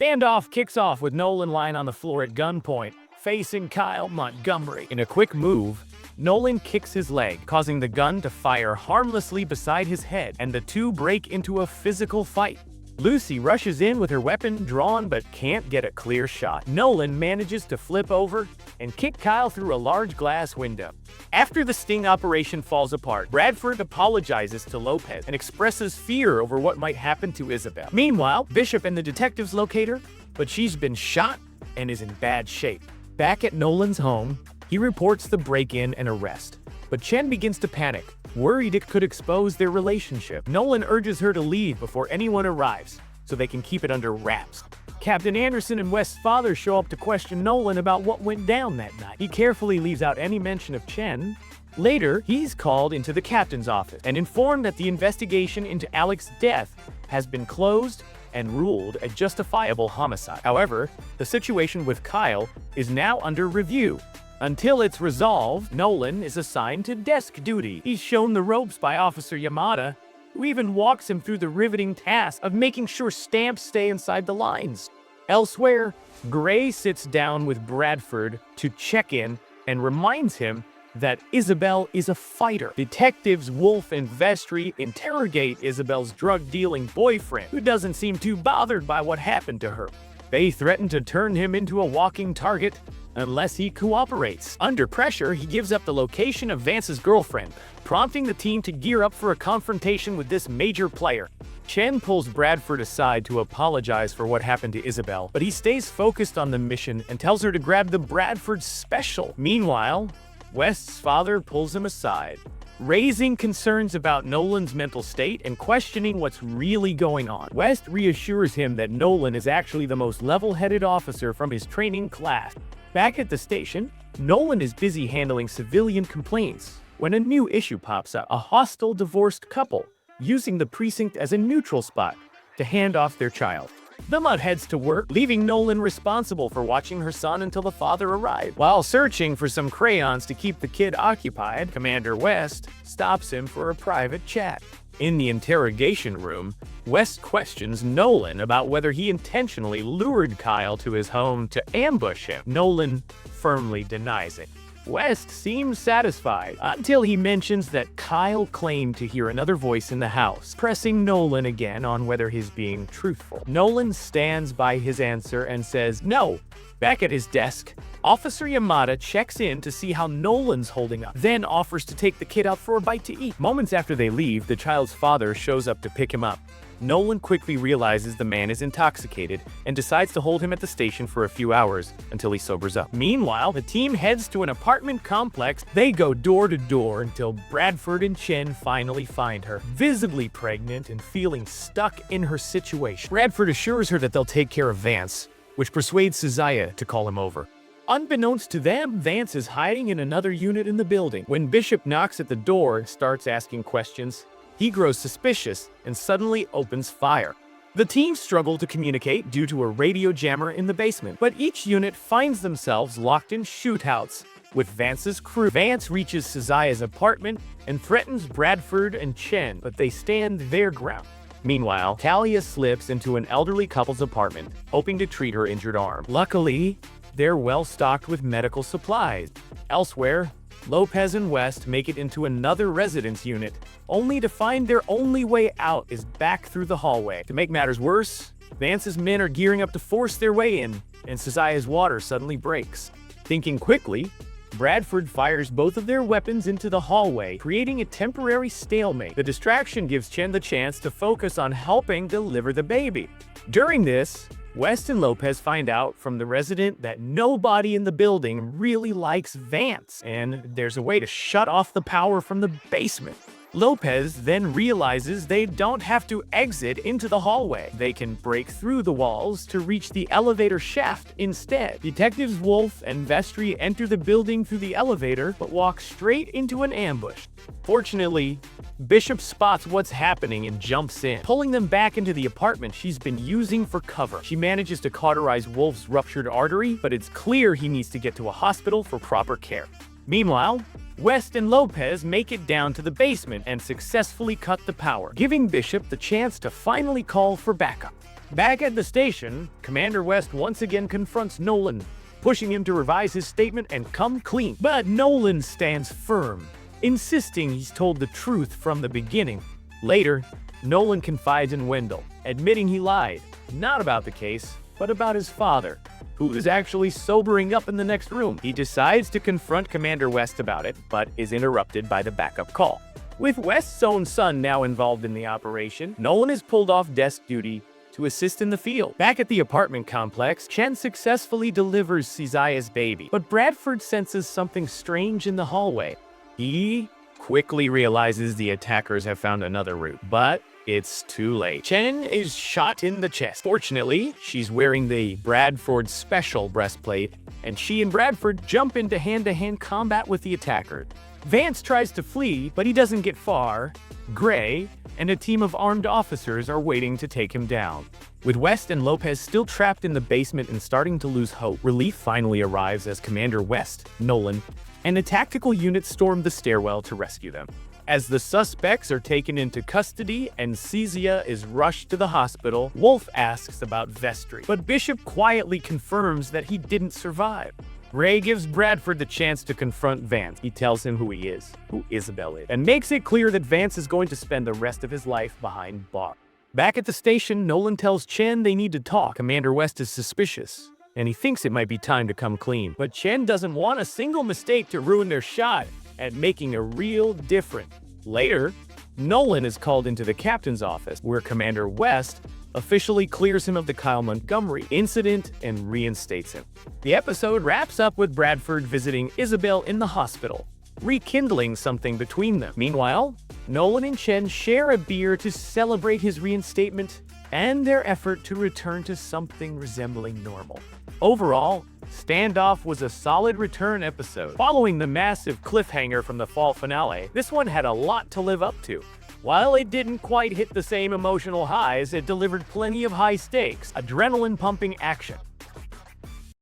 Standoff kicks off with Nolan lying on the floor at gunpoint, facing Kyle Montgomery. In a quick move, Nolan kicks his leg, causing the gun to fire harmlessly beside his head, and the two break into a physical fight. Lucy rushes in with her weapon drawn but can't get a clear shot. Nolan manages to flip over and kick Kyle through a large glass window. After the sting operation falls apart, Bradford apologizes to Lopez and expresses fear over what might happen to Isabel. Meanwhile, Bishop and the detectives locate her, but she's been shot and is in bad shape. Back at Nolan's home, he reports the break-in and arrest, but Chen begins to panic, worried it could expose their relationship. Nolan urges her to leave before anyone arrives, so they can keep it under wraps. Captain Anderson and West's father show up to question Nolan about what went down that night. He carefully leaves out any mention of Chen. Later, he's called into the captain's office and informed that the investigation into Alex's death has been closed and ruled a justifiable homicide. However, the situation with Kyle is now under review. Until it's resolved, Nolan is assigned to desk duty. He's shown the ropes by Officer Yamada, who even walks him through the riveting task of making sure stamps stay inside the lines. Elsewhere, Gray sits down with Bradford to check in and reminds him that Isabel is a fighter. Detectives Wolf and Vestry interrogate Isabel's drug-dealing boyfriend, who doesn't seem too bothered by what happened to her. They threaten to turn him into a walking target unless he cooperates. Under pressure, he gives up the location of Vance's girlfriend, prompting the team to gear up for a confrontation with this major player. Chen pulls Bradford aside to apologize for what happened to Isabel, but he stays focused on the mission and tells her to grab the Bradford Special. Meanwhile, West's father pulls him aside, raising concerns about Nolan's mental state and questioning what's really going on. West reassures him that Nolan is actually the most level-headed officer from his training class. Back at the station, Nolan is busy handling civilian complaints when a new issue pops up: a hostile divorced couple using the precinct as a neutral spot to hand off their child. The Mutt heads to work, leaving Nolan responsible for watching her son until the father arrived. While searching for some crayons to keep the kid occupied, Commander West stops him for a private chat. In the interrogation room, West questions Nolan about whether he intentionally lured Kyle to his home to ambush him. Nolan firmly denies it. West seems satisfied until he mentions that Kyle claimed to hear another voice in the house, pressing Nolan again on whether he's being truthful. Nolan stands by his answer and says no. Back at his desk, Officer Yamada checks in to see how Nolan's holding up, then offers to take the kid out for a bite to eat. Moments after they leave, the child's father shows up to pick him up. Nolan quickly realizes the man is intoxicated and decides to hold him at the station for a few hours until he sobers up. Meanwhile, the team heads to an apartment complex. They go door to door until Bradford and Chen finally find her, visibly pregnant and feeling stuck in her situation. Bradford assures her that they'll take care of Vance, which persuades Suziah to call him over. Unbeknownst to them, Vance is hiding in another unit in the building. When Bishop knocks at the door and starts asking questions, he grows suspicious and suddenly opens fire. The team struggle to communicate due to a radio jammer in the basement, but each unit finds themselves locked in shootouts with Vance's crew. Vance reaches Suziah's apartment and threatens Bradford and Chen, but they stand their ground. Meanwhile, Talia slips into an elderly couple's apartment, hoping to treat her injured arm. Luckily, they're well stocked with medical supplies. Elsewhere, Lopez and West make it into another residence unit, only to find their only way out is back through the hallway. To make matters worse, Vance's men are gearing up to force their way in, and Suziah's water suddenly breaks. Thinking quickly, Bradford fires both of their weapons into the hallway, creating a temporary stalemate. The distraction gives Chen the chance to focus on helping deliver the baby. During this, West and Lopez find out from the resident that nobody in the building really likes Vance, and there's a way to shut off the power from the basement. Lopez then realizes they don't have to exit into the hallway. They can break through the walls to reach the elevator shaft instead. Detectives Wolf and Vestry enter the building through the elevator, but walk straight into an ambush. Fortunately, Bishop spots what's happening and jumps in, pulling them back into the apartment she's been using for cover. She manages to cauterize Wolf's ruptured artery, but it's clear he needs to get to a hospital for proper care. Meanwhile, West and Lopez make it down to the basement and successfully cut the power, giving Bishop the chance to finally call for backup. Back at the station, Commander West once again confronts Nolan, pushing him to revise his statement and come clean. But Nolan stands firm, insisting he's told the truth from the beginning. Later, Nolan confides in Wendell, admitting he lied, not about the case, but about his father, who is actually sobering up in the next room. He decides to confront Commander West about it, but is interrupted by the backup call. With West's own son now involved in the operation, Nolan is pulled off desk duty to assist in the field. Back at the apartment complex, Chen successfully delivers Cezia's baby, but Bradford senses something strange in the hallway. He quickly realizes the attackers have found another route, but it's too late. Chen is shot in the chest. Fortunately, she's wearing the Bradford special breastplate, and she and Bradford jump into hand-to-hand combat with the attacker. Vance tries to flee, but he doesn't get far. Gray and a team of armed officers are waiting to take him down. With West and Lopez still trapped in the basement and starting to lose hope, relief finally arrives as Commander West, Nolan, and a tactical unit storm the stairwell to rescue them. As the suspects are taken into custody and Cezia is rushed to the hospital, Wolf asks about Vestry, but Bishop quietly confirms that he didn't survive. Ray gives Bradford the chance to confront Vance. He tells him who he is, who Isabel is, and makes it clear that Vance is going to spend the rest of his life behind bars. Back at the station, Nolan tells Chen they need to talk. Commander West is suspicious, and he thinks it might be time to come clean. But Chen doesn't want a single mistake to ruin their shot at making a real difference. Later, Nolan is called into the captain's office, where Commander West officially clears him of the Kyle Montgomery incident and reinstates him. The episode wraps up with Bradford visiting Isabel in the hospital, rekindling something between them. Meanwhile, Nolan and Chen share a beer to celebrate his reinstatement and their effort to return to something resembling normal. Overall, Standoff was a solid return episode. Following the massive cliffhanger from the fall finale, this one had a lot to live up to. While it didn't quite hit the same emotional highs, it delivered plenty of high-stakes, adrenaline-pumping action.